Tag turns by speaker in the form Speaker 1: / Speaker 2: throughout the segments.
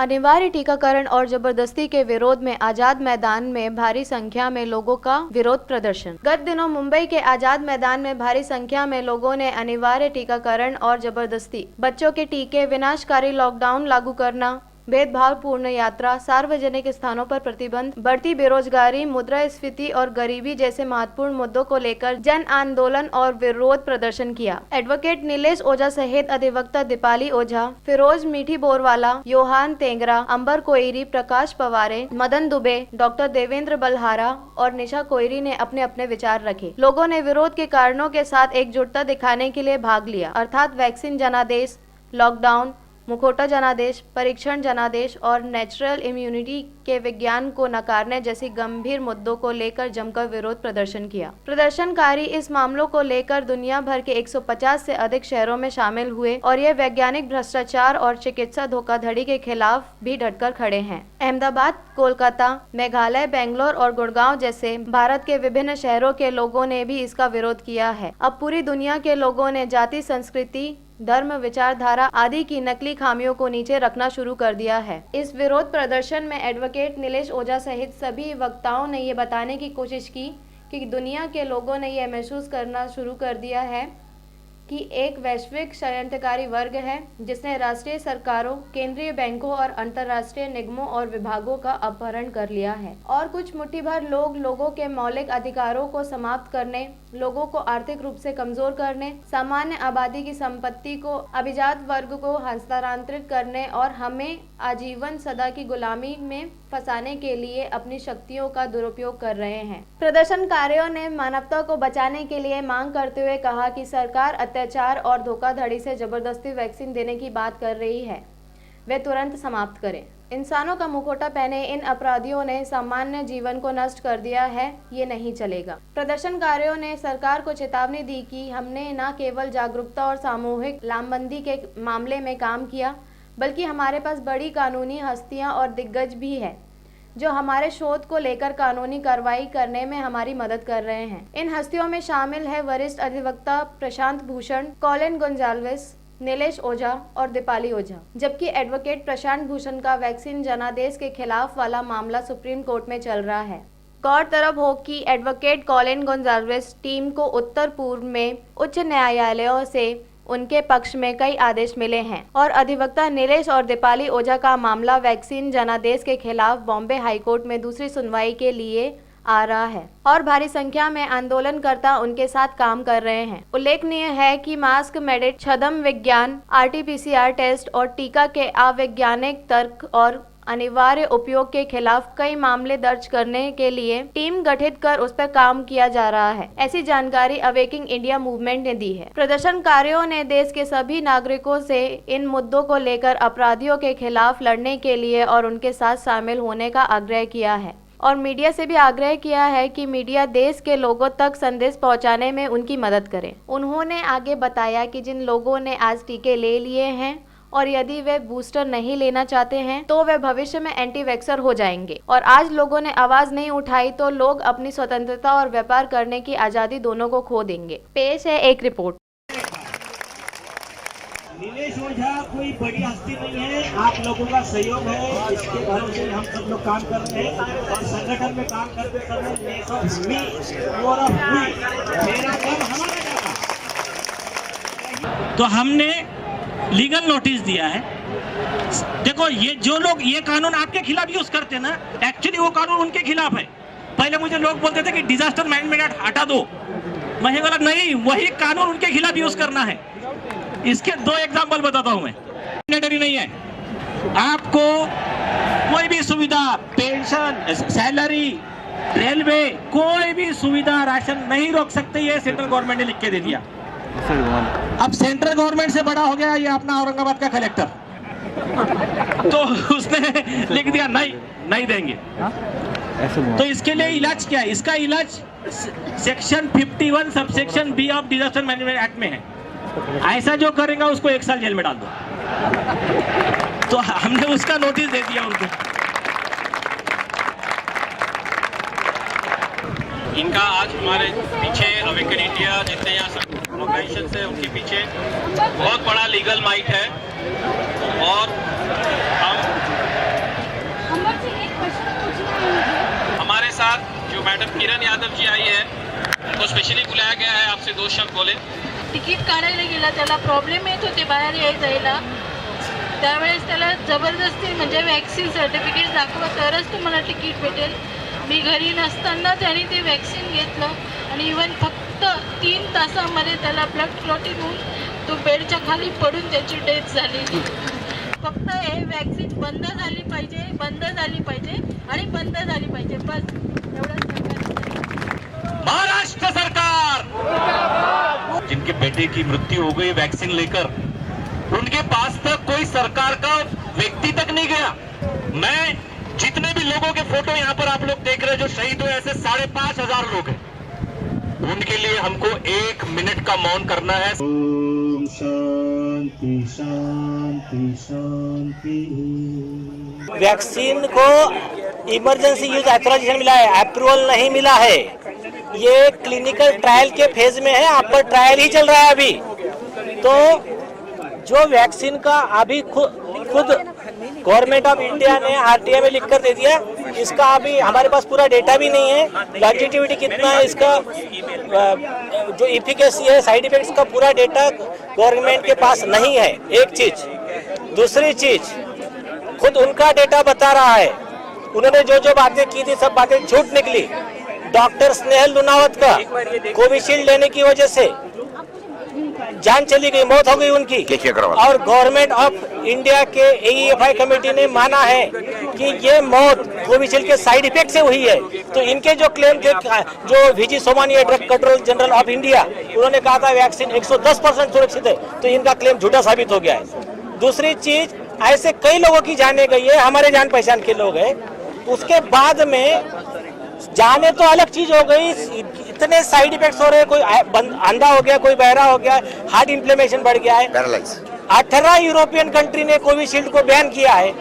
Speaker 1: अनिवार्य टीकाकरण और जबरदस्ती के विरोध में आजाद मैदान में भारी संख्या में लोगों का विरोध प्रदर्शन। गत दिनों मुंबई के आजाद मैदान में भारी संख्या में लोगों ने अनिवार्य टीकाकरण और जबरदस्ती, बच्चों के टीके, विनाशकारी लॉकडाउन लागू करना, भेदभावपूर्ण यात्रा, सार्वजनिक स्थानों पर प्रतिबंध, बढ़ती बेरोजगारी, मुद्रास्फीति और गरीबी जैसे महत्वपूर्ण मुद्दों को लेकर जन आंदोलन और विरोध प्रदर्शन किया। एडवोकेट नीलेश ओझा सहित अधिवक्ता दीपाली ओझा, फिरोज मीठी बोरवाला, योहान तेंगरा, अंबर कोइरी, प्रकाश पवारे, मदन दुबे, डॉक्टर देवेंद्र बलहारा और निशा कोइरी ने अपने अपने विचार रखे। लोगों ने विरोध के कारणों के साथ एकजुटता दिखाने के लिए भाग लिया, अर्थात वैक्सीन जनादेश, लॉकडाउन, मुखौटा जनादेश, परीक्षण जनादेश और नेचुरल इम्यूनिटी के विज्ञान को नकारने जैसी गंभीर मुद्दों को लेकर जमकर विरोध प्रदर्शन किया। प्रदर्शनकारी इस मामलों को लेकर दुनिया भर के 150 से अधिक शहरों में शामिल हुए और ये वैज्ञानिक भ्रष्टाचार और चिकित्सा धोखाधड़ी के खिलाफ भी डटकर खड़े हैं। अहमदाबाद, कोलकाता, मेघालय, बेंगलोर और गुड़गांव जैसे भारत के विभिन्न शहरों के लोगों ने भी इसका विरोध किया है। अब पूरी दुनिया के लोगों ने जाति, संस्कृति, धर्म, विचारधारा आदि की नकली खामियों को नीचे रखना शुरू कर दिया है। इस विरोध प्रदर्शन में एडवोकेट नीलेश ओझा सहित सभी वक्ताओं ने ये बताने की कोशिश की कि दुनिया के लोगों ने यह महसूस करना शुरू कर दिया है कि एक वैश्विक षड्यंत्रकारी वर्ग है जिसने राष्ट्रीय सरकारों, केंद्रीय बैंकों और अंतर्राष्ट्रीय निगमों और विभागों का अपहरण कर लिया है और कुछ मुट्ठी भर लोग लोगों के मौलिक अधिकारों को समाप्त करने, लोगों को आर्थिक रूप से कमजोर करने, सामान्य आबादी की संपत्ति को अभिजात वर्ग को हस्तांतरित करने और हमें आजीवन सदा की गुलामी में फंसाने के लिए अपनी शक्तियों का दुरुपयोग कर रहे हैं। प्रदर्शनकारियों ने मानवता को बचाने के लिए मांग करते हुए कहा कि सरकार अत्याचार और धोखाधड़ी से जबरदस्ती वैक्सीन देने की बात कर रही है, वे तुरंत समाप्त करें। इंसानों का मुखौटा पहने इन अपराधियों ने सामान्य जीवन को नष्ट कर दिया है, ये नहीं चलेगा। प्रदर्शनकारियों ने सरकार को चेतावनी दी कि हमने न केवल जागरूकता और सामूहिक लामबंदी के मामले में काम किया, बल्कि हमारे पास बड़ी कानूनी हस्तियां और दिग्गज भी है जो हमारे शोध को लेकर कानूनी कार्रवाई करने में हमारी मदद कर रहे हैं। इन हस्तियों में शामिल है वरिष्ठ अधिवक्ता प्रशांत भूषण, कॉलिन गोंजाल्वेस, नीलेश ओझा और दीपाली ओझा। जबकि एडवोकेट प्रशांत भूषण का वैक्सीन जनादेश के खिलाफ वाला मामला सुप्रीम कोर्ट में चल रहा है। गौरतलब हो कि एडवोकेट कॉलिन गोंजाल्वेस टीम को उत्तर पूर्व में उच्च न्यायालयों से उनके पक्ष में कई आदेश मिले हैं और अधिवक्ता नीलेश और दीपाली ओझा का मामला वैक्सीन जनादेश के खिलाफ बॉम्बे हाईकोर्ट में दूसरी सुनवाई के लिए आ रहा है और भारी संख्या में आंदोलनकर्ता उनके साथ काम कर रहे हैं। उल्लेखनीय है कि मास्क मैंडेट, छद्म विज्ञान, RT-PCR टेस्ट और टीका के अवैज्ञानिक तर्क और अनिवार्य उपयोग के खिलाफ कई मामले दर्ज करने के लिए टीम गठित कर उस पर काम किया जा रहा है। ऐसी जानकारी अवेकिंग इंडिया मूवमेंट ने दी है। प्रदर्शनकारियों ने देश के सभी नागरिकों से इन मुद्दों को लेकर अपराधियों के खिलाफ लड़ने के लिए और उनके साथ शामिल होने का आग्रह किया है और मीडिया से भी आग्रह किया है कि मीडिया देश के लोगों तक संदेश पहुंचाने में उनकी मदद करे। उन्होंने आगे बताया कि जिन लोगों ने आज टीके ले लिए हैं और यदि वे बूस्टर नहीं लेना चाहते हैं तो वे भविष्य में एंटी वैक्सर हो जाएंगे और आज लोगों ने आवाज नहीं उठाई तो लोग अपनी स्वतंत्रता और व्यापार करने की आजादी दोनों को खो देंगे। पेश है एक रिपोर्ट।
Speaker 2: नीलेश ओझा कोई बड़ी हस्ती नहीं है, आप लोगों का सहयोग है, इसके भरोसे हम सब लोग काम कर रहे हैं और संगठन में काम करते समय मेरा काम हमारा जाता।
Speaker 3: तो हमने लीगल नोटिस दिया है। देखो, ये जो लोग ये कानून आपके खिलाफ यूज करते हैं ना, एक्चुअली वो कानून उनके खिलाफ है। पहले मुझे लोग बोलते थे कि डिजास्टर मैनेजमेंट एक्ट हटा दो, मैं बोला नहीं, वही कानून उनके खिलाफ यूज करना है। इसके 2 एग्जांपल बताता हूं मैं। मैंडेटरी नहीं है, आपको कोई भी सुविधा, पेंशन, सैलरी, रेलवे, कोई भी सुविधा, राशन नहीं रोक सकते, ये सेंट्रल गवर्नमेंट ने लिख के दे दिया। अब सेंट्रल गवर्नमेंट से बड़ा हो गया ये अपना औरंगाबाद का कलेक्टर, तो उसने लिख दिया नहीं देंगे। तो इसके लिए इलाज क्या है? इसका इलाज section 51 subsection B of disaster management act में है। ऐसा जो करेगा उसको 1 साल जेल में डाल दो। तो हमने उसका नोटिस दे दिया उनको।
Speaker 4: इनका आज हमारे पीछे अवेकन इंडिया जितने यहाँ ऑर्गेनाइजेशन है उनके पीछे बहुत बड़ा लीगल माइट है और हम साथ जो मैडम किरण यादव जी आई है, उनको स्पेशली बुलाया गया है, आपसे 2 शब्द बोले।
Speaker 5: तिकीट काढायला गेला, त्याला प्रॉब्लेम येत होते बाहेर जायला, त्यावेळेस त्याला जबरदस्ती म्हणजे वॅक्सिन सर्टिफिकेट दाखवा तरच तुम्हाला तिकीट भेटेल। मी घरी नसताना त्यांनी ते वॅक्सिन घेतलं आणि इवन फक्त 3 तासामध्ये त्याला ब्लड क्लॉटिंग होऊन तो बेडच्या खाली पडून त्याची डेथ झालेली। फक्त हे वॅक्सिन बंद झाली पाहिजे आणि बंद झाली पाहिजे, बस एवढंच।
Speaker 6: महाराष्ट्र सरकार, जिनके बेटे की मृत्यु हो गई वैक्सीन लेकर, उनके पास तक कोई सरकार का व्यक्ति तक नहीं गया। मैं जितने भी लोगों के फोटो यहाँ पर आप लोग देख रहे हैं जो शहीद हुए, ऐसे 5,500 लोग हैं, उनके लिए हमको 1 मिनट का मौन करना है।
Speaker 2: ओम शांति शांति शांति।
Speaker 7: वैक्सीन को इमरजेंसी यूज ऑथराइजेशन मिला है, अप्रूवल नहीं मिला है। ये क्लिनिकल ट्रायल के फेज में है, आप पर ट्रायल ही चल रहा है अभी। तो जो वैक्सीन का अभी खुद गवर्नमेंट ऑफ इंडिया ने आरटीआई में लिखकर दे दिया, इसका अभी हमारे पास पूरा डेटा भी नहीं है, लॉन्जिटिविटी कितना है इसका, जो इफिकेसी है, साइड इफेक्ट्स का पूरा डेटा गवर्नमेंट के पास नहीं है। एक चीज, दूसरी चीज, खुद उनका डेटा बता रहा है, उन्होंने जो बातें की थी सब बातें झूठ निकली। डॉक्टर स्नेहल लुनावत का कोविशील्ड लेने की वजह से जान चली गई, मौत हो गई उनकी। और गवर्नमेंट ऑफ इंडिया के AEFI कमेटी ने माना है कि ये मौत कोविशील्ड के साइड इफेक्ट से हुई है। तो इनके जो क्लेम थे, जो VG Somani drug control general of India, उन्होंने कहा था वैक्सीन 110% सुरक्षित है, तो इनका क्लेम झूठा साबित हो गया है। दूसरी चीज, ऐसे कई लोगों की जाने गई है, हमारे जान पहचान के लोग हैं, उसके बाद में जाने तो अलग चीज हो गई, इतने साइड इफेक्ट्स हो रहे हैं, कोई अंधा हो गया, कोई बहरा हो गया, हार्ट इन्फ्लेमेशन बढ़ गया है। 18 यूरोपियन कंट्री ने कोविशील्ड को बैन किया है,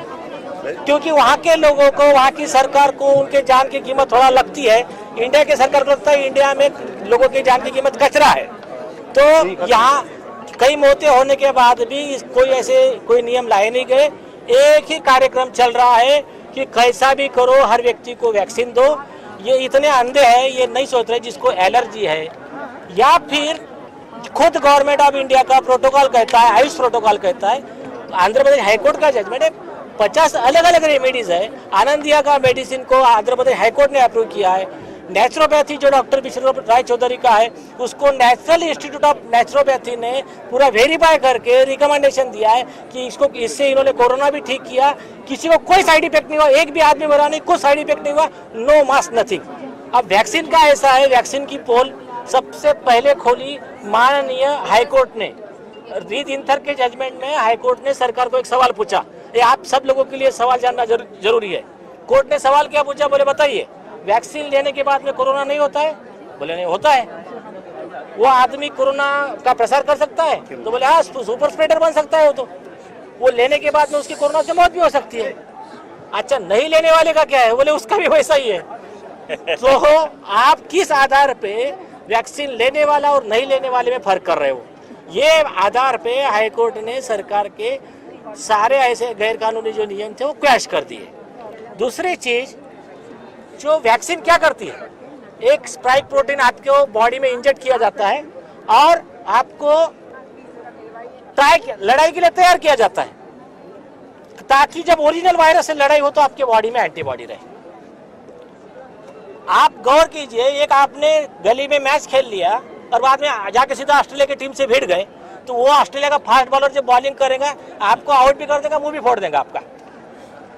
Speaker 7: क्योंकि वहाँ के लोगों को, वहाँ की सरकार को उनके जान की कीमत थोड़ा लगती है। इंडिया के सरकार को लगता है इंडिया में लोगों की जान की कीमत कचरा है। तो यहाँ कई मौतें होने के बाद भी कोई नियम लाए नहीं गए। एक ही कार्यक्रम चल रहा है कि कैसा भी करो हर व्यक्ति को वैक्सीन दो। ये इतने अंधे हैं, ये नहीं सोच रहे जिसको एलर्जी है, या फिर खुद गवर्नमेंट ऑफ इंडिया का प्रोटोकॉल कहता है, आयुष प्रोटोकॉल कहता है, आंध्र प्रदेश हाईकोर्ट का जजमेंट है, 50 अलग अलग रेमेडीज है। आनंदिया का मेडिसिन को आंध्र प्रदेश हाईकोर्ट ने अप्रूव किया है। नेचुरोपैथी जो डॉक्टर विश्व राय चौधरी का है, उसको नेशनल इंस्टीट्यूट ऑफ नेचुरोपैथी ने पूरा वेरीफाई करके रिकमेंडेशन दिया है कि इससे इन्होंने कोरोना भी ठीक किया, किसी को कोई साइड इफेक्ट नहीं हुआ, एक भी आदमी मरा नहीं, कुछ साइड इफेक्ट नहीं हुआ, नो मास्क नथिंग। अब वैक्सीन का ऐसा है, वैक्सीन की पोल सबसे पहले खोली माननीय हाईकोर्ट ने। री दिनकर के जजमेंट में हाईकोर्ट ने सरकार को एक सवाल पूछा, ये आप सब लोगों के लिए सवाल जानना जरूरी है। कोर्ट ने सवाल क्या पूछा, बोले बताइए वैक्सीन लेने के बाद में कोरोना नहीं होता है? बोले नहीं होता है। वो आदमी कोरोना का प्रसार कर सकता है? तो बोले हाँ, सुपर स्प्रेडर बन सकता है। वो लेने के बाद में उसकी कोरोना से मौत भी हो सकती है। अच्छा, नहीं लेने वाले का क्या है? बोले उसका भी वैसा ही है। तो आप किस आधार पे वैक्सीन लेने वाला और नहीं लेने वाले में फर्क कर रहे हो? ये आधार पे हाईकोर्ट ने सरकार के सारे ऐसे गैर कानूनी जो नियम थे वो क्रैश कर दिए। दूसरी चीज, जो वैक्सीन क्या करती है, एक स्पाइक प्रोटीन आपको बॉडी में इंजेक्ट किया जाता है और आपको लड़ाई के लिए तैयार किया जाता है, ताकि जब ओरिजिनल वायरस से लड़ाई हो तो आपके बॉडी में एंटीबॉडी रहे। आप गौर कीजिए, एक आपने गली में मैच खेल लिया और बाद में जाके सीधा ऑस्ट्रेलिया की टीम से भिड़ गए, तो वो ऑस्ट्रेलिया का फास्ट बॉलर जब बॉलिंग करेगा आपको आउट भी कर देगा, मुंह भी फोड़ देगा आपका।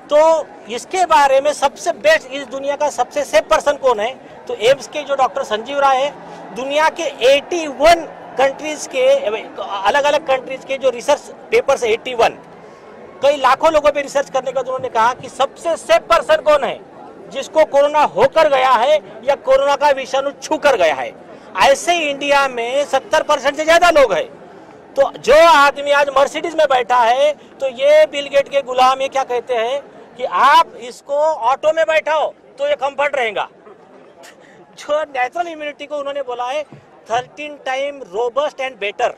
Speaker 7: तो इसके बारे में सबसे बेस्ट, इस दुनिया का सबसे सेफ पर्सन कौन है? तो एम्स के जो डॉक्टर संजीव राय है, दुनिया के 81 कंट्रीज के, अलग अलग कंट्रीज के जो रिसर्च पेपर्स 81, कई लाखों लोगों पे रिसर्च करने के बाद उन्होंने कहा कि सबसे सेफ पर्सन कौन है? जिसको कोरोना होकर गया है या कोरोना का विषाणु छू कर गया है। ऐसे इंडिया में 70% से ज्यादा लोग हैं। तो जो आदमी आज मर्सिडीज में बैठा है, तो ये बिल गेट के गुलाम ये क्या कहते हैं कि आप इसको ऑटो में बैठाओ तो ये कंफर्ट रहेगा। जो नेचुरल इम्यूनिटी को उन्होंने बोला है 13 time robust and better.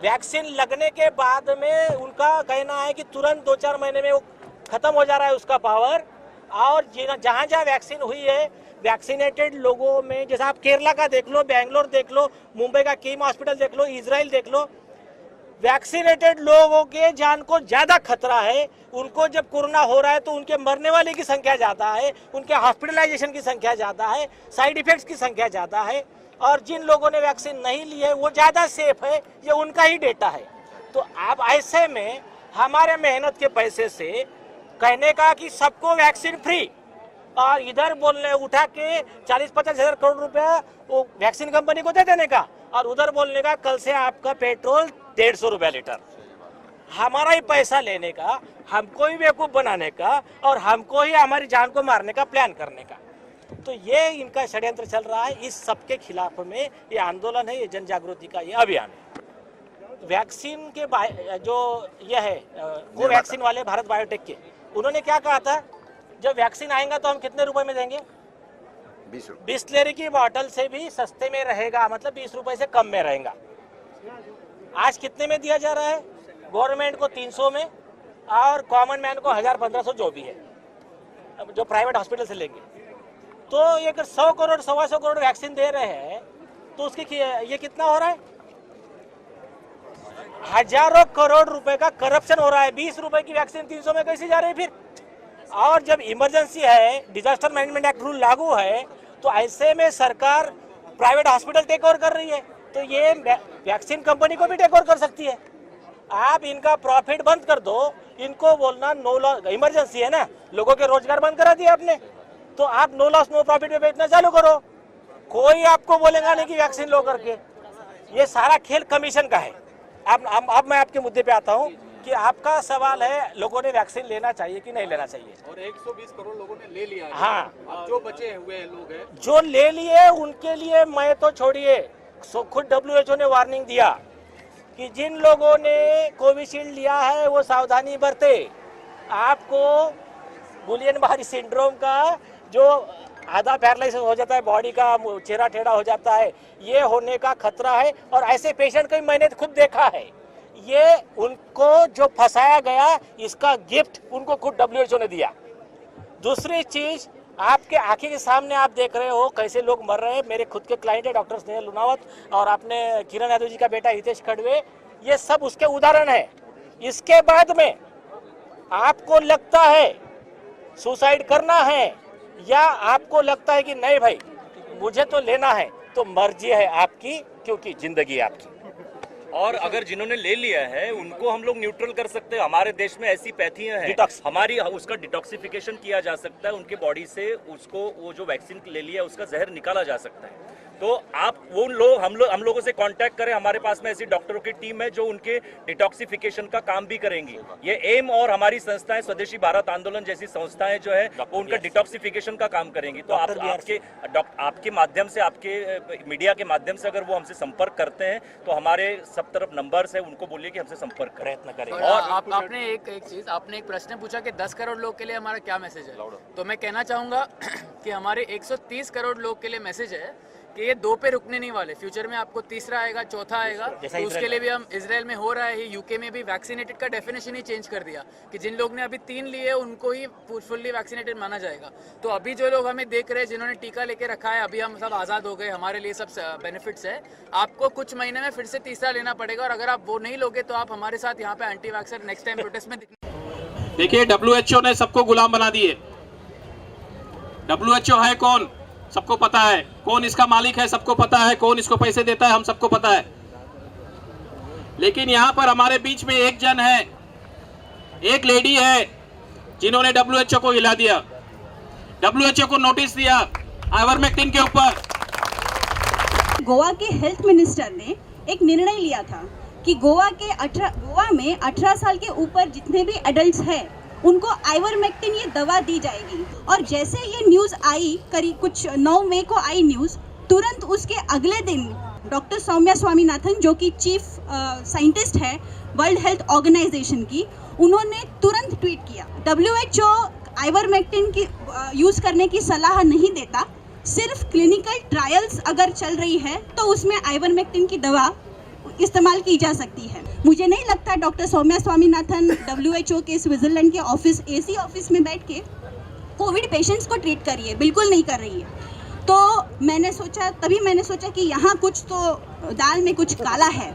Speaker 7: Vaccine लगने के बाद में उनका कहना है कि तुरंत 2-4 महीने में वो खत्म हो जा रहा है उसका पावर, और जहाँ जहाँ वैक्सीन हुई है वैक्सीनेटेड लोगों में, जैसे आप केरला का देख लो, बेंगलोर देख लो, मुंबई का किम हॉस्पिटल देख लो, इजराइल देख लो, वैक्सीनेटेड लोगों के जान को ज्यादा खतरा है। उनको जब कोरोना हो रहा है तो उनके मरने वाले की संख्या ज्यादा है, उनके हॉस्पिटलाइजेशन की संख्या ज्यादा है, साइड इफेक्ट्स की संख्या ज्यादा है। और जिन लोगों ने वैक्सीन नहीं ली है वो ज्यादा सेफ है, ये उनका ही डेटा है। तो आप ऐसे में हमारे मेहनत के पैसे से कहने का कि सबको वैक्सीन फ्री, और इधर बोलने उठा के 40-50 हजार करोड़ रुपया वो वैक्सीन कंपनी को दे देने का, और उधर बोलने का कल से आपका पेट्रोल 150 रुपया लीटर, हमारा ही पैसा लेने का, हमको ही बेवकूफ बनाने का और हमको ही हमारी जान को मारने का प्लान करने का। तो ये इनका षड्यंत्र चल रहा है। इस सबके खिलाफ में ये आंदोलन है, ये जन जागृति का ये अभियान है। वैक्सीन के जो ये है वो वैक्सीन वाले भारत बायोटेक के, उन्होंने क्या कहा था, जब वैक्सीन आएगा तो हम कितने रुपए में देंगे,
Speaker 8: 20 रुपये।
Speaker 7: बिस्लेरी की बोतल से भी सस्ते में रहेगा, मतलब 20 रुपए से कम में रहेगा। आज कितने में दिया जा रहा है, गवर्नमेंट को 300 में और कॉमन मैन को 1000-1500 जो भी है, जो प्राइवेट हॉस्पिटल से लेंगे। तो ये 100 करोड़ 125 करोड़ वैक्सीन दे रहे हैं तो उसकी ये कितना हो रहा है, हजारों करोड़ रुपए का करप्शन हो रहा है। 20 रुपए की वैक्सीन 300 में कैसे जा रही है फिर। और जब इमरजेंसी है, डिजास्टर मैनेजमेंट एक्ट रूल लागू है, तो ऐसे में सरकार प्राइवेट हॉस्पिटल टेक ओवर कर रही है, तो ये वैक्सीन कंपनी को भी टेक ओवर कर सकती है। आप इनका प्रॉफिट बंद कर दो, इनको बोलना नो लॉस, इमरजेंसी है ना, लोगों के रोजगार बंद करा दिए आपने, तो आप नो लॉस नो प्रॉफिट में बेचना चालू करो, कोई आपको बोलेगा नहीं कि वैक्सीन लो करके। ये सारा खेल कमीशन का है। अब मैं आपके मुद्दे पे आता हूँ कि आपका सवाल है लोगों ने वैक्सीन लेना चाहिए कि नहीं लेना चाहिए।
Speaker 8: और 120 करोड़ लोगों ने ले लिया है।
Speaker 7: हाँ,
Speaker 8: अब जो बचे हुए लोग हैं,
Speaker 7: जो ले लिए उनके लिए मैं तो छोड़िए, खुद WHO ने वार्निंग दिया कि जिन लोगों ने कोविशील्ड लिया है वो सावधानी बरते। आपको गुलियन बारी सिंड्रोम का जो आधा पैरालिसिस हो जाता है, बॉडी का चेहरा टेढ़ा हो जाता है, ये होने का खतरा है। और ऐसे पेशेंट को मैंने खुद देखा है। ये उनको जो फंसाया गया, इसका गिफ्ट उनको खुद WHO ने दिया। दूसरी चीज, आपके आंखें के सामने आप देख रहे हो कैसे लोग मर रहे हैं। मेरे खुद के क्लाइंट है डॉक्टर स्नेहल लुनावत, और आपने किरण यादव जी का बेटा हितेश खड़वे, ये सब उसके उदाहरण है। इसके बाद में आपको लगता है सुसाइड करना है, या आपको लगता है कि नहीं भाई मुझे तो लेना है, तो मर्जी है आपकी, क्योंकि जिंदगी है आपकी।
Speaker 6: और अगर जिन्होंने ले लिया है उनको हम लोग न्यूट्रल कर सकते हैं। हमारे देश में ऐसी पैथियां हैं,
Speaker 7: डिटॉक्स।
Speaker 6: हमारी उसका डिटॉक्सिफिकेशन किया जा सकता है, उनके बॉडी से उसको वो जो वैक्सीन ले लिया उसका जहर निकाला जा सकता है। तो आप वो लोग हम लोगों से कांटेक्ट करें, हमारे पास में ऐसी डॉक्टरों की टीम है जो उनके डिटॉक्सिफिकेशन का काम भी करेंगी। ये एम और हमारी संस्थाएं, स्वदेशी भारत आंदोलन जैसी संस्थाएं जो है वो उनका डिटॉक्सिफिकेशन का काम करेंगी। तो आपके माध्यम से, आपके मीडिया के माध्यम से अगर वो हमसे संपर्क करते हैं तो हमारे सब तरफ नंबर्स है, उनको बोलिए कि हमसे संपर्क प्रयत्न करें।
Speaker 9: और आपने एक चीज, आपने एक प्रश्न पूछा कि 10 करोड़ लोग के लिए हमारा क्या मैसेज है, तो मैं कहना चाहूंगा कि हमारे 130 करोड़ लोग के लिए मैसेज है कि ये 2 पे रुकने नहीं वाले। फ्यूचर में आपको तीसरा आएगा, चौथा आएगा, तो उसके लिए भी हम, इजराइल में हो रहा है, यूके में भी वैक्सीनेटेड का डेफिनेशन ही चेंज कर दिया कि जिन लोग ने अभी 3 लिए उनको ही फुल्ली वैक्सीनेटेड माना जाएगा। तो अभी जो लोग हमें देख रहे हैं जिन्होंने टीका लेके रखा है, अभी हम सब आज़ाद हो गए, हमारे लिए सब बेनिफिट्स है। आपको कुछ महीने में फिर से तीसरा लेना पड़ेगा, और अगर आप वो नहीं लोगे तो आप हमारे साथ यहाँ पे anti vaxxer next time protest में
Speaker 3: देखिए, WHO ने सबको गुलाम बना दिए। WHO है कौन, सबको पता है। कौन इसका मालिक है, सबको पता है। कौन इसको पैसे देता है, हम सबको पता है। लेकिन यहाँ पर हमारे बीच में एक जन है, एक लेडी है, जिन्होंने WHO को हिला दिया, WHO को नोटिस दिया आइवरमेक्टिन के ऊपर।
Speaker 10: गोवा के हेल्थ मिनिस्टर ने एक निर्णय लिया था कि गोवा में 18 साल के ऊपर जितने भी एडल्ट्स हैं उनको आइवरमेक्टिन ये दवा दी जाएगी। और जैसे ये न्यूज़ आई, करीब कुछ 9 मई को आई न्यूज़, तुरंत उसके अगले दिन डॉक्टर सौम्या स्वामीनाथन, जो कि चीफ साइंटिस्ट है वर्ल्ड हेल्थ ऑर्गेनाइजेशन की, उन्होंने तुरंत ट्वीट किया, WHO आइवरमेक्टिन की यूज़ करने की सलाह नहीं देता, सिर्फ क्लिनिकल ट्रायल्स अगर चल रही है तो उसमें आइवरमेक्टिन की दवा इस्तेमाल की जा सकती है। मुझे नहीं लगता डॉक्टर सौम्या स्वामीनाथन WHO के स्विट्जरलैंड के ऑफिस, AC ऑफिस में बैठ के कोविड पेशेंट्स को ट्रीट कर रही है, बिल्कुल नहीं कर रही है। तो मैंने सोचा कि यहाँ कुछ तो दाल में कुछ काला है।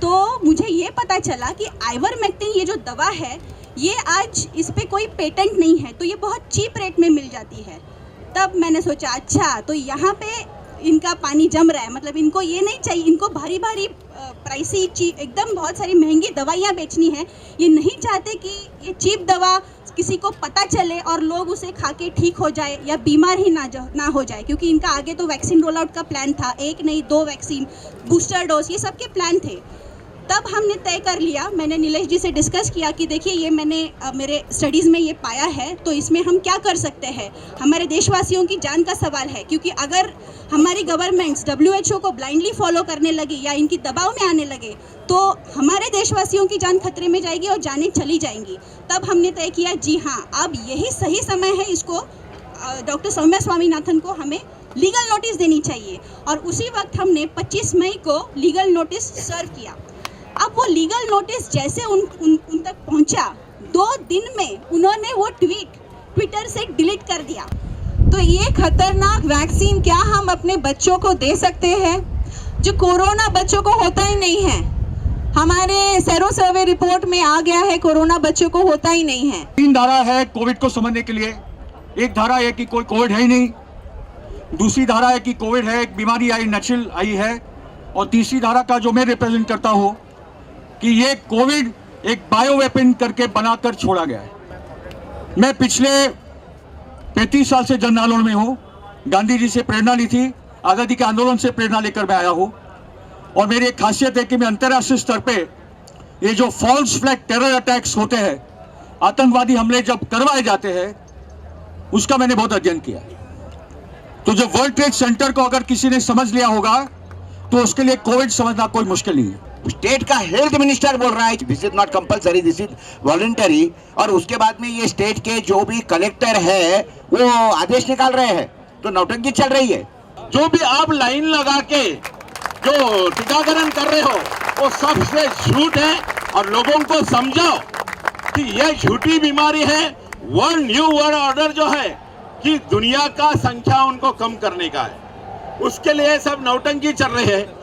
Speaker 10: तो मुझे ये पता चला कि आइवरमेक्टिन ये जो दवा है ये आज इस पे कोई पेटेंट नहीं है, तो ये बहुत चीप रेट में मिल जाती है। तब मैंने सोचा अच्छा तो यहाँ पे इनका पानी जम रहा है, मतलब इनको ये नहीं चाहिए, इनको भारी भारी प्राइसी एकदम बहुत सारी महंगी दवाइयाँ बेचनी है। ये नहीं चाहते कि ये चीप दवा किसी को पता चले और लोग उसे खा के ठीक हो जाए या बीमार ही ना हो जाए, क्योंकि इनका आगे तो वैक्सीन रोल आउट का प्लान था, 1 नहीं 2 वैक्सीन, बूस्टर डोज, ये सब के प्लान थे। तब हमने तय कर लिया, मैंने नीलेश जी से डिस्कस किया कि देखिए ये मैंने मेरे स्टडीज़ में ये पाया है, तो इसमें हम क्या कर सकते हैं। हमारे देशवासियों की जान का सवाल है, क्योंकि अगर हमारी गवर्नमेंट्स WHO को ब्लाइंडली फॉलो करने लगी या इनकी दबाव में आने लगे तो हमारे देशवासियों की जान खतरे में जाएगी और जानें चली जाएंगी। तब हमने तय किया जी हाँ, अब यही सही समय है, इसको डॉक्टर सौम्या स्वामीनाथन को हमें लीगल नोटिस देनी चाहिए। और उसी वक्त हमने 25 मई को लीगल नोटिस सर्व किया। अब वो लीगल नोटिस जैसे उन तक पहुंचा, 2 दिन में उन्होंने वो ट्विटर से डिलीट कर दिया।
Speaker 11: तो ये खतरनाक वैक्सीन क्या हम अपने बच्चों को दे सकते हैं, जो कोरोना बच्चों को होता ही नहीं है। हमारे सेरो सर्वे रिपोर्ट में आ गया है कोरोना बच्चों को होता ही नहीं है।
Speaker 12: 3 धारा है कोविड को समझने के लिए। एक धारा है कि कोई कोविड है ही नहीं, दूसरी धारा है कि कोविड है, एक बीमारी आई, नेचुरल आई है, और तीसरी धारा का जो मैं रिप्रेजेंट करता हूँ कि ये कोविड एक बायो वेपन करके बनाकर छोड़ा गया है। मैं पिछले 35 साल से जन आंदोलन में हूँ, गांधी जी से प्रेरणा ली थी, आज़ादी के आंदोलन से प्रेरणा लेकर मैं आया हूँ, और मेरी एक खासियत है कि मैं अंतर्राष्ट्रीय स्तर पे ये जो फॉल्स फ्लैग टेरर अटैक्स होते हैं, आतंकवादी हमले जब करवाए जाते हैं, उसका मैंने बहुत अध्ययन किया। तो जो वर्ल्ड ट्रेड सेंटर को अगर किसी ने समझ लिया होगा तो उसके लिए कोविड समझना कोई मुश्किल नहीं है।
Speaker 13: स्टेट का हेल्थ मिनिस्टर बोल रहा है this is not compulsory, this is voluntary, और उसके बाद में ये स्टेट के जो भी कलेक्टर है वो आदेश निकाल रहे हैं, तो नौटंकी चल रही है।
Speaker 12: जो भी आप लाइन लगा के जो टीकाकरण कर रहे हो वो सबसे झूठ है, और लोगों को समझाओ कि यह झूठी बीमारी है। वर्ल्ड न्यू वर्ल्ड ऑर्डर जो है कि दुनिया का संख्या उनको कम करने का है, उसके लिए सब नौटंकी चल रही है।